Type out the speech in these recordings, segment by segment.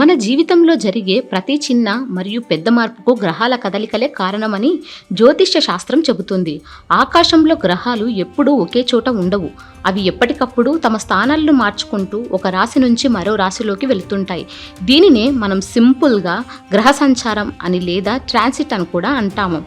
మన జీవితంలో జరిగే ప్రతి చిన్న మరియు పెద్ద మార్పుకు గ్రహాల కదలికలే కారణమని జ్యోతిష్య శాస్త్రం చెబుతుంది. ఆకాశంలో గ్రహాలు ఎప్పుడూ ఒకే చోట ఉండవు. అవి ఎప్పటికప్పుడు తమ స్థానాలను మార్చుకుంటూ ఒక రాశి నుంచి మరో రాశిలోకి వెళుతుంటాయి. దీనినే మనం సింపుల్గా గ్రహ సంచారం అని లేదా ట్రాన్సిట్ అని కూడా అంటాము.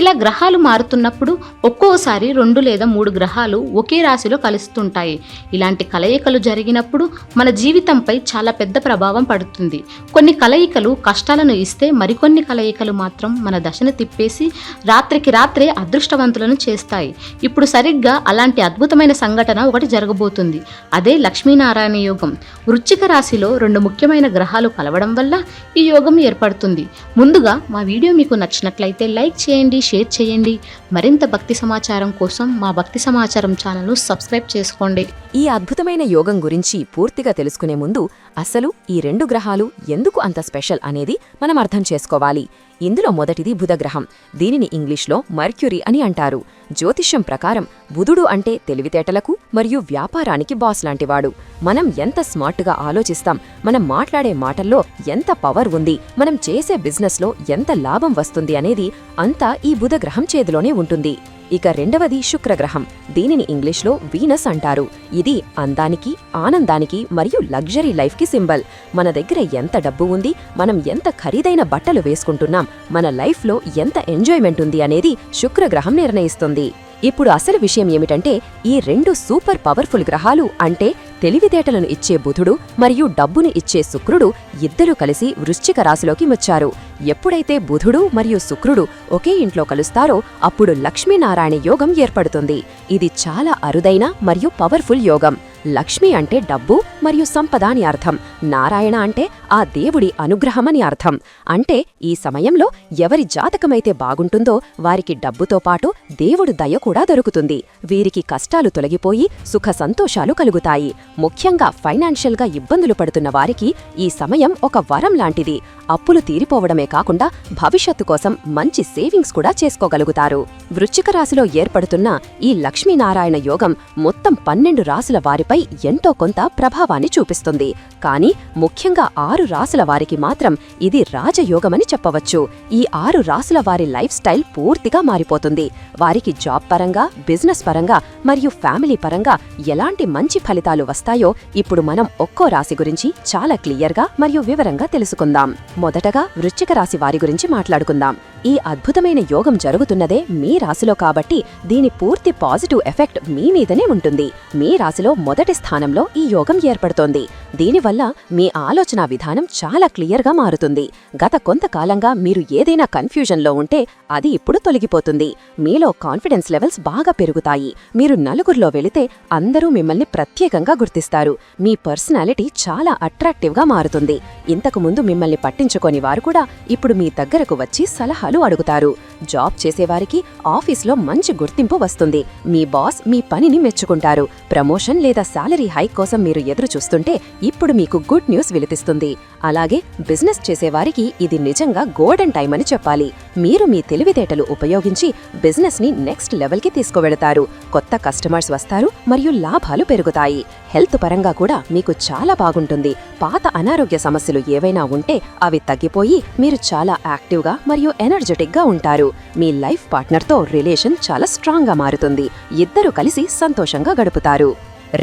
ఇలా గ్రహాలు మారుతున్నప్పుడు ఒక్కోసారి 2 లేదా 3 గ్రహాలు ఒకే రాశిలో కలుస్తుంటాయి. ఇలాంటి కలయికలు జరిగినప్పుడు మన జీవితంపై చాలా పెద్ద ప్రభావం పడుతుంది. కొన్ని కలయికలు కష్టాలను ఇస్తే మరికొన్ని కలయికలు మాత్రం మన దశను తిప్పేసి రాత్రికి రాత్రే అదృష్టవంతులను చేస్తాయి. ఇప్పుడు సరిగ్గా అలాంటి అద్భుతమైన సంఘటన ఒకటి జరగబోతుంది. అదే లక్ష్మీనారాయణ యోగం. వృశ్చిక రాశిలో 2 ముఖ్యమైన గ్రహాలు కలవడం వల్ల ఈ యోగం ఏర్పడుతుంది. ముందుగా మా వీడియో మీకు నచ్చినట్లయితే లైక్ చేయండి, షేర్ చేయండి. మరింత భక్తి సమాచారం కోసం మా భక్తి సమాచారం ఛానల్ను సబ్స్క్రైబ్ చేసుకోండి. ఈ అద్భుతమైన యోగం గురించి పూర్తిగా తెలుసుకునే ముందు అసలు ఈ 2 గ్రహాలు ఎందుకు అంత స్పెషల్ అనేది మనం అర్థం చేసుకోవాలి. ఇందులో మొదటిది బుధగ్రహం. దీనిని ఇంగ్లీష్లో మర్క్యూరీ అని అంటారు. జ్యోతిష్యం ప్రకారం బుధుడు అంటే తెలివితేటలకు మరియు వ్యాపారానికి బాస్ లాంటివాడు. మనం ఎంత స్మార్ట్గా ఆలోచిస్తాం, మనం మాట్లాడే మాటల్లో ఎంత పవర్ ఉంది, మనం చేసే బిజినెస్లో ఎంత లాభం వస్తుంది అనేది అంతా ఈ బుధగ్రహం చేతిలోనే ఉంటుంది. ఇక రెండవది శుక్రగ్రహం. దీనిని ఇంగ్లీష్లో వీనస్ అంటారు. ఇది అందానికి, ఆనందానికి మరియు లగ్జరీ లైఫ్కి సింబల్. మన దగ్గర ఎంత డబ్బు ఉంది, మనం ఎంత ఖరీదైన బట్టలు వేసుకుంటున్నాం, మన లైఫ్లో ఎంత ఎంజాయ్మెంట్ ఉంది అనేది శుక్రగ్రహం నిర్ణయిస్తుంది. ఇప్పుడు అసలు విషయం ఏమిటంటే ఈ 2 సూపర్ పవర్ఫుల్ గ్రహాలు అంటే తెలివితేటలను ఇచ్చే బుధుడు మరియు డబ్బుని ఇచ్చే శుక్రుడు ఇద్దరూ కలిసి వృశ్చిక రాశిలోకి వచ్చారు. ఎప్పుడైతే బుధుడు మరియు శుక్రుడు ఒకే ఇంట్లో కలుస్తారో అప్పుడు లక్ష్మీనారాయణ యోగం ఏర్పడుతుంది. ఇది చాలా అరుదైన మరియు పవర్ఫుల్ యోగం. లక్ష్మి అంటే డబ్బు మరియు సంపద అని అర్థం. నారాయణ అంటే ఆ దేవుడి అనుగ్రహమని అర్థం. అంటే ఈ సమయంలో ఎవరి జాతకమైతే బాగుంటుందో వారికి డబ్బుతో పాటు దేవుడు దయ కూడా దొరుకుతుంది. వీరికి కష్టాలు తొలగిపోయి సుఖ సంతోషాలు కలుగుతాయి. ముఖ్యంగా ఫైనాన్షియల్గా ఇబ్బందులు పడుతున్న వారికి ఈ సమయం ఒక వరం లాంటిది. అప్పులు తీరిపోవడమే కాకుండా భవిష్యత్తు కోసం మంచి సేవింగ్స్ కూడా చేసుకోగలుగుతారు. వృశ్చిక రాశిలో ఏర్పడుతున్న ఈ లక్ష్మీనారాయణ యోగం మొత్తం 12 రాశుల వారిపై ఎంతో కొంత ప్రభావాన్ని చూపిస్తుంది. కానీ ముఖ్యంగా 6 రాశుల వారికి మాత్రం ఇది రాజయోగమని చెప్పవచ్చు. ఈ 6 రాశుల వారి లైఫ్ స్టైల్ పూర్తిగా మారిపోతుంది. వారికి జాబ్ పరంగా, బిజినెస్ పరంగా మరియు ఫ్యామిలీ పరంగా ఎలాంటి మంచి ఫలితాలు వస్తాయో ఇప్పుడు మనం ఒక్కో రాశి గురించి చాలా క్లియర్గా మరియు వివరంగా తెలుసుకుందాం. మొదటగా వృశ్చిక రాశి వారి గురించి మాట్లాడుకుందాం. ఈ అద్భుతమైన యోగం జరుగుతున్నదే మీ రాశిలో కాబట్టి దీని పూర్తి పాజిటివ్ ఎఫెక్ట్ మీ మీదనే ఉంటుంది. మీ రాశిలో మొదటి స్థానంలో ఈ యోగం ఏర్పడుతోంది. దీనివల్ల మీ ఆలోచన విధానం చాలా క్లియర్గా మారుతుంది. గత కొంతకాలంగా మీరు ఏదైనా కన్ఫ్యూజన్లో ఉంటే అది ఇప్పుడు తొలగిపోతుంది. మీలో కాన్ఫిడెన్స్ లెవెల్స్ బాగా పెరుగుతాయి. మీరు నలుగురిలో వెళితే అందరూ మిమ్మల్ని ప్రత్యేకంగా గుర్తిస్తారు. మీ పర్సనాలిటీ చాలా అట్రాక్టివ్గా మారుతుంది. ఇంతకుముందు మిమ్మల్ని పట్టించుకోని వారు కూడా ఇప్పుడు మీ దగ్గరకు వచ్చి సలహాలు అడుగుతారు. జాబ్ చేసేవారికి ఆఫీస్లో మంచి గుర్తింపు వస్తుంది. మీ బాస్ మీ పనిని మెచ్చుకుంటారు. ప్రమోషన్ లేదా శాలరీ హైక్ కోసం మీరు ఎదురు చూస్తుంటే ఇప్పుడు మీకు గుడ్ న్యూస్ వినిపిస్తుంది. అలాగే బిజినెస్ చేసేవారికి ఇది నిజంగా గోల్డెన్ టైం అని చెప్పాలి. మీరు మీ తెలివితేటలు ఉపయోగించి బిజినెస్ ని నెక్స్ట్ లెవెల్కి తీసుకువెళతారు. కొత్త కస్టమర్స్ వస్తారు మరియు లాభాలు పెరుగుతాయి. హెల్త్ పరంగా కూడా మీకు చాలా బాగుంటుంది. పాత అనారోగ్య సమస్యలు ఏవైనా ఉంటే అవి తగ్గిపోయి మీరు చాలా యాక్టివ్గా మరియు ఎనర్జెటిక్గా ఉంటారు. మీ లైఫ్ పార్ట్నర్తో రిలేషన్ చాలా స్ట్రాంగ్గా మారుతుంది. ఇద్దరు కలిసి సంతోషంగా గడుపుతారు.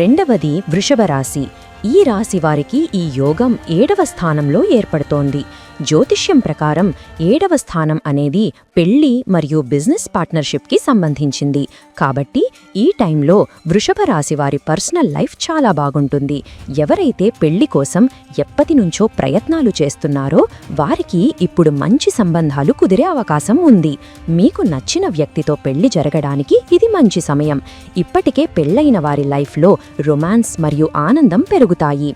రెండవది వృషభ రాశి. ఈ రాశి వారికి ఈ యోగం 7వ స్థానంలో ఏర్పడుతోంది. జ్యోతిష్యం ప్రకారం 7వ స్థానం అనేది పెళ్లి మరియు బిజినెస్ పార్ట్నర్షిప్కి సంబంధించింది. కాబట్టి ఈ టైంలో వృషభ రాశి వారి పర్సనల్ లైఫ్ చాలా బాగుంటుంది. ఎవరైతే పెళ్లి కోసం ఎప్పటినుంచో ప్రయత్నాలు చేస్తున్నారో వారికి ఇప్పుడు మంచి సంబంధాలు కుదిరే అవకాశం ఉంది. మీకు నచ్చిన వ్యక్తితో పెళ్లి జరగడానికి ఇది మంచి సమయం. ఇప్పటికే పెళ్లైన వారి లైఫ్లో రొమాన్స్ మరియు ఆనందం పెరుగుతాయి.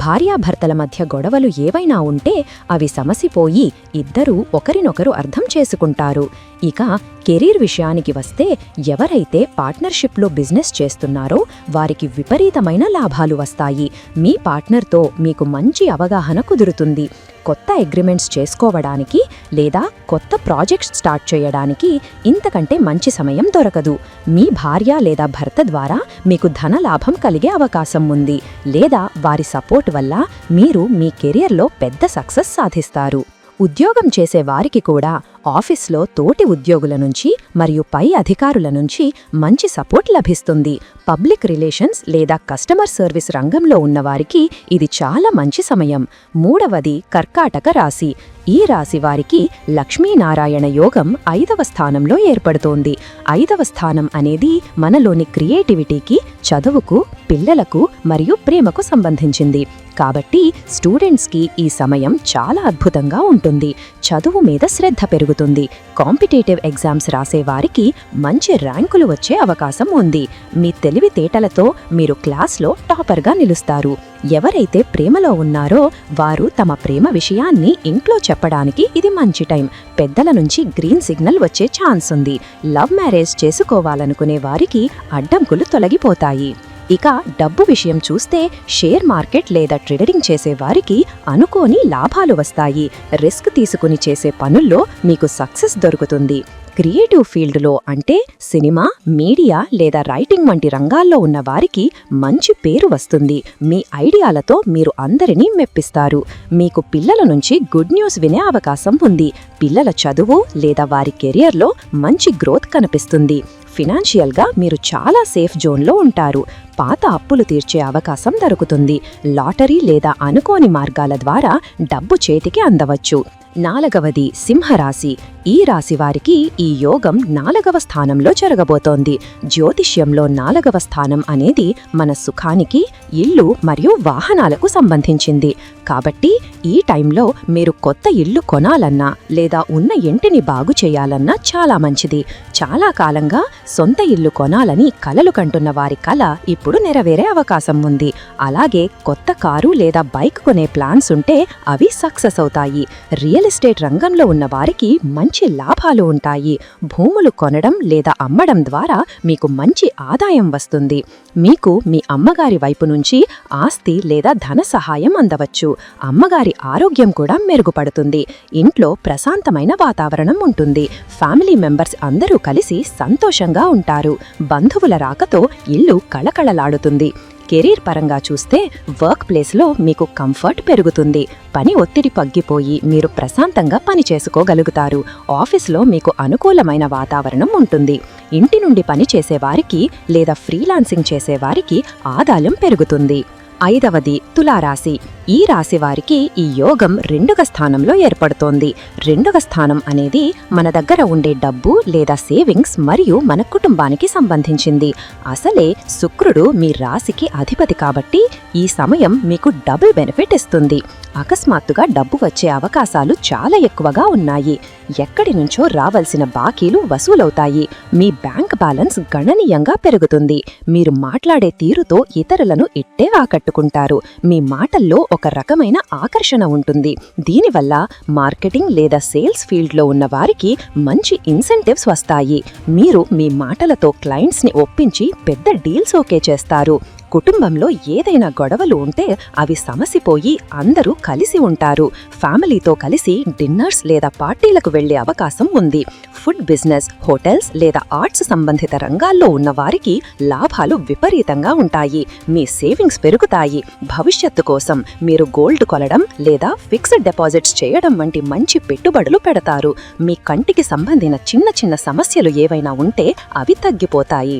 భార్యాభర్తల మధ్య గొడవలు ఏవైనా ఉంటే అవి సమసిపోయి ఇద్దరూ ఒకరినొకరు అర్థం చేసుకుంటారు. ఇక కెరీర్ విషయానికి వస్తే ఎవరైతే పార్ట్నర్షిప్లో బిజినెస్ చేస్తున్నారో వారికి విపరీతమైన లాభాలు వస్తాయి. మీ పార్ట్నర్తో మీకు మంచి అవగాహన కుదురుతుంది. కొత్త అగ్రిమెంట్స్ చేసుకోవడానికి లేదా కొత్త ప్రాజెక్ట్స్ స్టార్ట్ చేయడానికి ఇంతకంటే మంచి సమయం దొరకదు. మీ భార్య లేదా భర్త ద్వారా మీకు ధన లాభం కలిగే అవకాశం ఉంది, లేదా వారి సపోర్ట్ వల్ల మీరు మీ కెరియర్లో పెద్ద సక్సెస్ సాధిస్తారు. ఉద్యోగం చేసే వారికి కూడా ఆఫీస్లో తోటి ఉద్యోగుల నుంచి మరియు పై అధికారుల నుంచి మంచి సపోర్ట్ లభిస్తుంది. పబ్లిక్ రిలేషన్స్ లేదా కస్టమర్ సర్వీస్ రంగంలో ఉన్నవారికి ఇది చాలా మంచి సమయం. మూడవది కర్కాటక రాశి. ఈ రాశి వారికి లక్ష్మీనారాయణ యోగం 5వ స్థానంలో ఏర్పడుతోంది. 5వ స్థానం అనేది మనలోని క్రియేటివిటీకి, చదువుకు, పిల్లలకు మరియు ప్రేమకు సంబంధించింది. కాబట్టి స్టూడెంట్స్కి ఈ సమయం చాలా అద్భుతంగా ఉంటుంది. చదువు మీద శ్రద్ధ పెరుగుతుంది. కాంపిటేటివ్ ఎగ్జామ్స్ రాసేవారికి మంచి ర్యాంకులు వచ్చే అవకాశం ఉంది. మీ తెలివితేటలతో మీరు క్లాస్లో టాపర్గా నిలుస్తారు. ఎవరైతే ప్రేమలో ఉన్నారో వారు తమ ప్రేమ విషయాన్ని ఇంట్లో చెప్పడానికి ఇది మంచి టైం. పెద్దల నుంచి గ్రీన్ సిగ్నల్ వచ్చే ఛాన్స్ ఉంది. లవ్ మ్యారేజ్ చేసుకోవాలనుకునే వారికి అడ్డంకులు తొలగిపోతాయి. ఇక డబ్బు విషయం చూస్తే షేర్ మార్కెట్ లేదా ట్రేడింగ్ చేసే వారికి అనుకోని లాభాలు వస్తాయి. రిస్క్ తీసుకుని చేసే పనుల్లో మీకు సక్సెస్ దొరుకుతుంది. క్రియేటివ్ ఫీల్డ్లో అంటే సినిమా, మీడియా లేదా రైటింగ్ వంటి రంగాల్లో ఉన్న వారికి మంచి పేరు వస్తుంది. మీ ఐడియాలతో మీరు అందరినీ మెప్పిస్తారు. మీకు పిల్లల నుంచి గుడ్ న్యూస్ వినే అవకాశం ఉంది. పిల్లల చదువు లేదా వారి కెరియర్లో మంచి గ్రోత్ కనిపిస్తుంది. ఫినాన్షియల్గా మీరు చాలా సేఫ్ జోన్లో ఉంటారు. పాత అప్పులు తీర్చే అవకాశం దొరుకుతుంది. లాటరీ లేదా అనుకోని మార్గాల ద్వారా డబ్బు చేతికి అందవచ్చు. 4వది సింహరాశి. ఈ రాశి వారికి ఈ యోగం 4వ స్థానంలో జరగబోతోంది. జ్యోతిష్యంలో 4వ స్థానం అనేది మన సుఖానికి, ఇల్లు మరియు వాహనాలకు సంబంధించింది. కాబట్టి ఈ టైంలో మీరు కొత్త ఇల్లు కొనాలన్నా లేదా ఉన్న ఇంటిని బాగు చేయాలన్నా చాలా మంచిది. చాలా కాలంగా సొంత ఇల్లు కొనాలని కలలు కంటున్న వారి కల ఇప్పుడు నెరవేరే అవకాశం ఉంది. అలాగే కొత్త కారు లేదా బైక్ కొనే ప్లాన్స్ ఉంటే అవి సక్సెస్ అవుతాయి. రియల్ ఎస్టేట్ రంగంలో ఉన్న వారికి మంచి లాభాలు ఉంటాయి. భూములు కొనడం లేదా అమ్మడం ద్వారా మీకు మంచి ఆదాయం వస్తుంది. మీకు మీ అమ్మగారి వైపు నుంచి ఆస్తి లేదా ధన సహాయం అందవచ్చు. అమ్మగారి ఆరోగ్యం కూడా మెరుగుపడుతుంది. ఇంట్లో ప్రశాంతమైన వాతావరణం ఉంటుంది. ఫ్యామిలీ మెంబర్స్ అందరూ కలిసి సంతోషంగా ఉంటారు. బంధువుల రాకతో ఇల్లు కళకళలాడుతుంది. కెరీర్ పరంగా చూస్తే వర్క్ ప్లేస్లో మీకు కంఫర్ట్ పెరుగుతుంది. పని ఒత్తిడి తగ్గిపోయి మీరు ప్రశాంతంగా పని చేసుకోగలుగుతారు. ఆఫీస్లో మీకు అనుకూలమైన వాతావరణం ఉంటుంది. ఇంటి నుండి పని చేసేవారికి లేదా ఫ్రీలాన్సింగ్ చేసేవారికి ఆదాయం పెరుగుతుంది. 5వది తులారాశి. ఈ రాశి వారికి ఈ యోగం 2వ స్థానంలో ఏర్పడుతోంది. 2వ స్థానం అనేది మన దగ్గర ఉండే డబ్బు లేదా సేవింగ్స్ మరియు మన కుటుంబానికి సంబంధించింది. అసలే శుక్రుడు మీ రాశికి అధిపతి కాబట్టి ఈ సమయం మీకు డబుల్ బెనిఫిట్ ఇస్తుంది. అకస్మాత్తుగా డబ్బు వచ్చే అవకాశాలు చాలా ఎక్కువగా ఉన్నాయి. ఎక్కడి నుంచో రావాల్సిన బాకీలు వసూలవుతాయి. మీ బ్యాంక్ బ్యాలెన్స్ గణనీయంగా పెరుగుతుంది. మీరు మాట్లాడే తీరుతో ఇతరులను ఇట్టే ఆకట్టుకుంటారు. మీ మాటల్లో ఒక రకమైన ఆకర్షణ ఉంటుంది. దీనివల్ల మార్కెటింగ్ లేదా సేల్స్ ఫీల్డ్లో ఉన్న వారికి మంచి ఇన్సెంటివ్స్ వస్తాయి. మీరు మీ మాటలతో క్లయింట్స్ని ఒప్పించి పెద్ద డీల్స్ ఓకే చేస్తారు. కుటుంబంలో ఏదైనా గొడవలు ఉంటే అవి సమసిపోయి అందరూ కలిసి ఉంటారు. ఫ్యామిలీతో కలిసి డిన్నర్స్ లేదా పార్టీలకు వెళ్లే అవకాశం ఉంది. ఫుడ్ బిజినెస్, హోటల్స్ లేదా ఆర్ట్స్ సంబంధిత రంగాల్లో ఉన్న వారికి లాభాలు విపరీతంగా ఉంటాయి. మీ సేవింగ్స్ పెరుగుతాయి. భవిష్యత్తు కోసం మీరు గోల్డ్ కొనడం లేదా ఫిక్స్డ్ డిపాజిట్స్ చేయడం వంటి మంచి పెట్టుబడులు పెడతారు. మీ కంటికి సంబంధించిన చిన్న చిన్న సమస్యలు ఏవైనా ఉంటే అవి తగ్గిపోతాయి.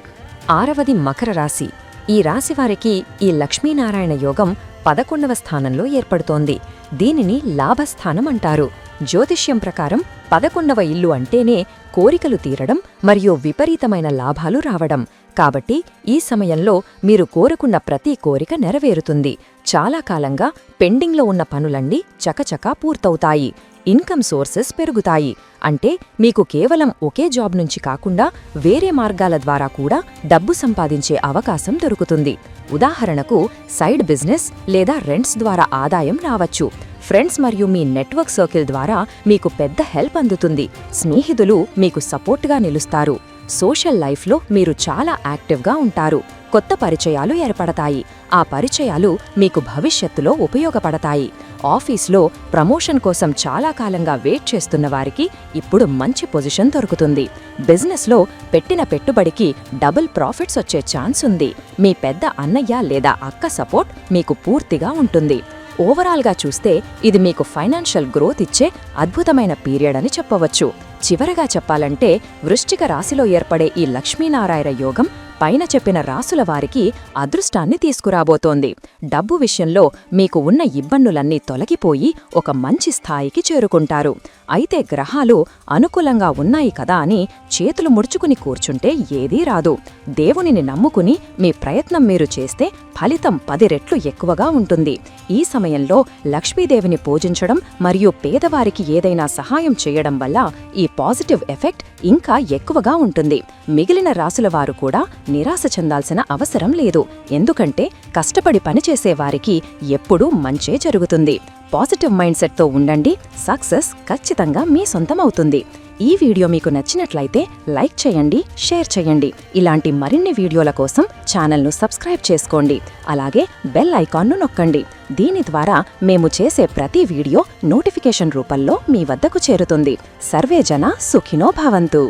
6వది మకర రాశి. ఈ రాశివారికి ఈ లక్ష్మీనారాయణ యోగం 11వ స్థానంలో ఏర్పడుతోంది. దీనిని లాభస్థానం అంటారు. జ్యోతిష్యం ప్రకారం 11వ ఇల్లు అంటేనే కోరికలు తీరడం మరియు విపరీతమైన లాభాలు రావడం. కాబట్టి ఈ సమయంలో మీరు కోరుకున్న ప్రతి కోరిక నెరవేరుతుంది. చాలా కాలంగా పెండింగ్లో ఉన్న పనులన్నీ చకచకా పూర్తవుతాయి. ఇన్కమ్ సోర్సెస్ పెరుగుతాయి. అంటే మీకు కేవలం ఒకే జాబ్ నుంచి కాకుండా వేరే మార్గాల ద్వారా కూడా డబ్బు సంపాదించే అవకాశం దొరుకుతుంది. ఉదాహరణకు సైడ్ బిజినెస్ లేదా రెంట్స్ ద్వారా ఆదాయం రావచ్చు. ఫ్రెండ్స్ మరియు మీ నెట్వర్క్ సర్కిల్ ద్వారా మీకు పెద్ద హెల్ప్ అందుతుంది. స్నేహితులు మీకు సపోర్ట్గా నిలుస్తారు. సోషల్ లైఫ్లో మీరు చాలా యాక్టివ్గా ఉంటారు. కొత్త పరిచయాలు ఏర్పడతాయి. ఆ పరిచయాలు మీకు భవిష్యత్తులో ఉపయోగపడతాయి. ఆఫీస్లో ప్రమోషన్ కోసం చాలా కాలంగా వెయిట్ చేస్తున్న వారికి ఇప్పుడు మంచి పొజిషన్ దొరుకుతుంది. బిజినెస్లో పెట్టిన పెట్టుబడికి డబుల్ ప్రాఫిట్స్ వచ్చే ఛాన్స్ ఉంది. మీ పెద్ద అన్నయ్య లేదా అక్క సపోర్ట్ మీకు పూర్తిగా ఉంటుంది. ఓవరాల్గా చూస్తే ఇది మీకు ఫైనాన్షియల్ గ్రోత్ ఇచ్చే అద్భుతమైన పీరియడ్ అని చెప్పవచ్చు. చివరగా చెప్పాలంటే వృశ్చిక రాశిలో ఏర్పడే ఈ లక్ష్మీనారాయణ యోగం పైన చెప్పిన రాసుల వారికి అదృష్టాన్ని తీసుకురాబోతోంది. డబ్బు విషయంలో మీకు ఉన్న ఇబ్బందులన్నీ తొలగిపోయి ఒక మంచి స్థాయికి చేరుకుంటారు. అయితే గ్రహాలు అనుకూలంగా ఉన్నాయి కదా అని చేతులు ముడుచుకుని కూర్చుంటే ఏదీ రాదు. దేవునిని నమ్ముకుని మీ ప్రయత్నం మీరు చేస్తే ఫలితం 10 రెట్లు ఎక్కువగా ఉంటుంది. ఈ సమయంలో లక్ష్మీదేవిని పూజించడం మరియు పేదవారికి ఏదైనా సహాయం చేయడం వల్ల ఈ పాజిటివ్ ఎఫెక్ట్ ఇంకా ఎక్కువగా ఉంటుంది. మిగిలిన రాసుల వారు కూడా నిరాశ చెందాల్సిన అవసరం లేదు. ఎందుకంటే కష్టపడి పనిచేసేవారికి ఎప్పుడూ మంచే జరుగుతుంది. పాజిటివ్ మైండ్ సెట్తో ఉండండి. సక్సెస్ ఖచ్చితంగా మీ సొంతమవుతుంది. ఈ వీడియో మీకు నచ్చినట్లయితే లైక్ చేయండి, షేర్ చేయండి. ఇలాంటి మరిన్ని వీడియోల కోసం ఛానల్ను సబ్స్క్రైబ్ చేసుకోండి. అలాగే బెల్ ఐకాన్ను నొక్కండి. దీని ద్వారా మేము చేసే ప్రతి వీడియో నోటిఫికేషన్ రూపంలో మీ వద్దకు చేరుతుంది. సర్వే జన సుఖినో భవంతు.